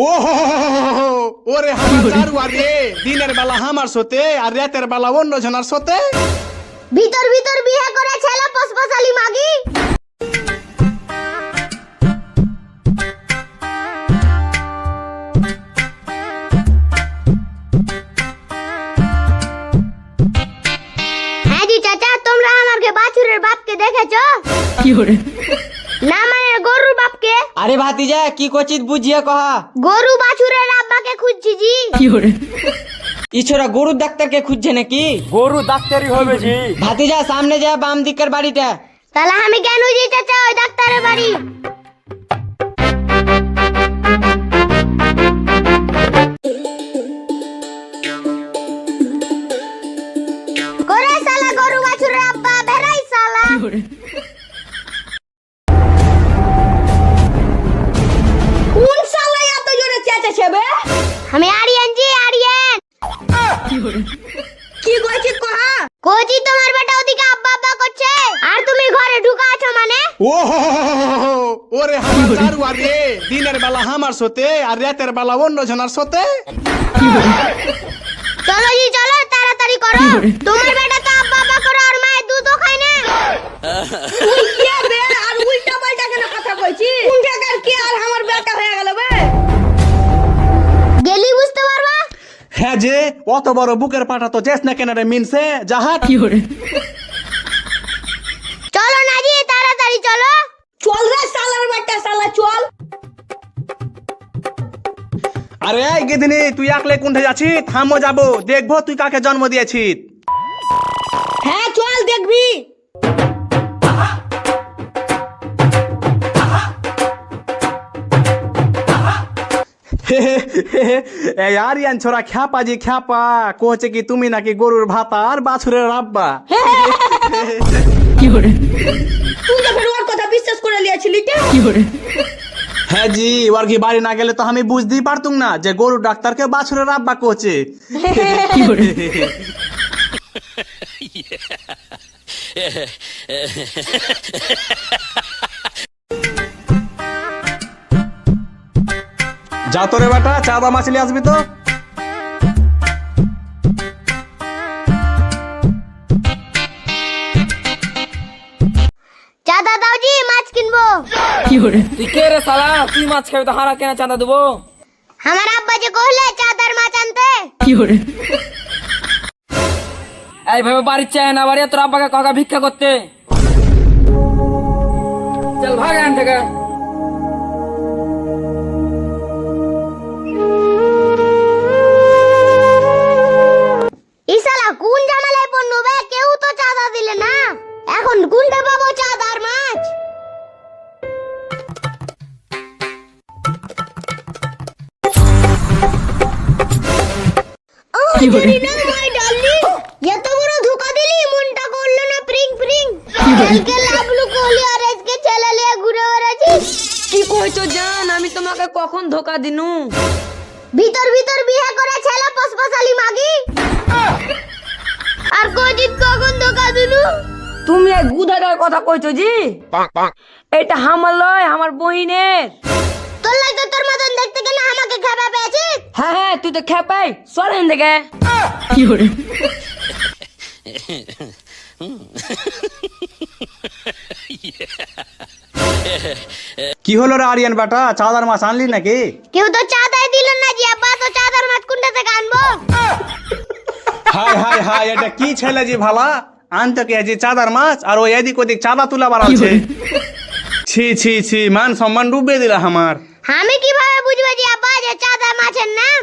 ও ওরে আমার দারুয়া রে, দিনের বেলা আমার সাথে আর রাতের বেলা অন্য জনের সাথে। ভিতর ভিতর বিয়ে করে ছেলে পসপসালি মাগি। হ্যাঁ জি চাচা, তোমরা আমাকে বাছুরের বাপকে দেখেছো? কি করে? না মানে গরুর বাপকে। আরে ভাতিজা কি করছিস বুঝিয়ে কহা। গরু বাছুরের আব্বাকে খুঁজছি জি। কি করে? ইছরা গরুর ডাক্তারকে খুঁজছে নাকি? গরু ডাক্তারি হবে জি। ভাতিজা সামনে যা, বাম দিকের বাড়িটা। তাহলে আমি কেন জি চাচা ওই ডাক্তারের বাড়ি? করে শালা গরু বাছুরের আব্বা বেরাই শালা। কি করে? কোন শালা এত জোরে চেঁচাছে বে? আমি আরিয়ান জি, আরিয়ান। কি করে? কি কইছিস কহা? কইছি তোমার বেটা ওদিকে আব্বা আব্বা করছে আর তুমি ঘরে ঢুকা আছো মানে? ও ওরে আমার দারুয়া রে, দিনের বেলা আমার সাথে আর রাতের বেলা অন্য জনের সাথে। চলো জি চলো, তাড়াতাড়ি করো। তোমার বেটা তো আব্বা আব্বা করে আর মায়ের দুধও খায় না। তুই কি বে আর উল্টা পাল্টা কেন কথা কইছিস? কোন জায়গার কি আর আমার বেটা হয়ে গেল বে? গেলি বুঝতে পারবা। হ্যাঁ যে অত বড় বুকের পাটা তো চেস না কেন রে মিনসে জাহাজ। কি করে? চলো না জি, তাড়াতাড়ি চলো। চল রে শালার বেটা, শালা চল। আরে এই গেদিনি, তুই একলে কোনঠে যাচ্ছিস? থামো যাবো, দেখবো তুই কাকে জন্ম দিয়েছিস। হ্যাঁ চল দেখবি। এই আরিয়ান ছোরা খ্যাপা জি খ্যাপা কোচে কি তুমি নাকি গরুর ভাতা আর বাছুরের আব্বা। কি করে? তুই তো ফের ওর কথা বিশ্বাস করে লিয়েছিলি তে? কি করে? হ্যাঁ জি, ওর কি বাড়ি না গেলে তো আমি বুঝতেই পারতুম না যে গরুর ডাক্তারকে বাছুরের আব্বা কোচে। কি করে? যা তো রে বেটা, চাঁদা মাছলি আসবি তো। চাঁদা দাও জি, মাছ কিনবো। কি করে? তুই কে রে শালা? তুই মাছ খাবি তো হারা কেন চাঁদা দেবো? আমার আব্বা যে কইলে চাঁদার মাছ আনতে। কি করে? এইভাবে বাড়ির চায় না বাড়ি তোর আব্বাকে কাকা ভিক্ষা করতে। চল ভাগ এখান থেকে। ইসালা কোন জামালায় পড়লো বে? কেউ তো চাঁদা দিলে না। এখন কোনটা পাবো চাঁদার মাছ? কি করে? এত বড় ধোকা দিলি, মনটা করলো না প্রিং প্রিং। কি বলে? কালকে লাভলু কোহলি আর আজকে ছেলে লিয়ে ঘুরে বেড়াচ্ছিস। কি কইছো জান? আমি তোমাকে কখন ধোকা দিনু? ভিতর ভিতর বিয়ে করে ছেলে পসপসালি মাগি। আর কজিত কখন ধোকা দিলু? তুমি এই গুধাটার কথা কইছো জি? এটা আমার লয়, আমার বহিনের। তোর লাই তো তোর মতন দেখতে কেন আমাকে খাবে পেয়েছিস? হ্যাঁ হ্যাঁ, তুই তো খেপাই সরেন থেকে। কি করে? কি হলো রে আরিয়ান বেটা, চাঁদার মাছ আনলি নাকি? কেউ তো চাঁদাই দিল না জি। আব্বা তো চাঁদার মাছ কোনটা থেকে আনবো? হাই হাই হাই, এটা কি ছেলে জি ভালা, আনতে কে জি চাঁদার মাছ আর ওই এদিক ওদিক চাঁদা তুলা বাড়াচ্ছে। ছি ছি ছি, মান সম্মান ডুবিয়ে দিলা আমার। আমি কিভাবে বুঝবো যে আব্বা যে চাঁদার মাছের নাম?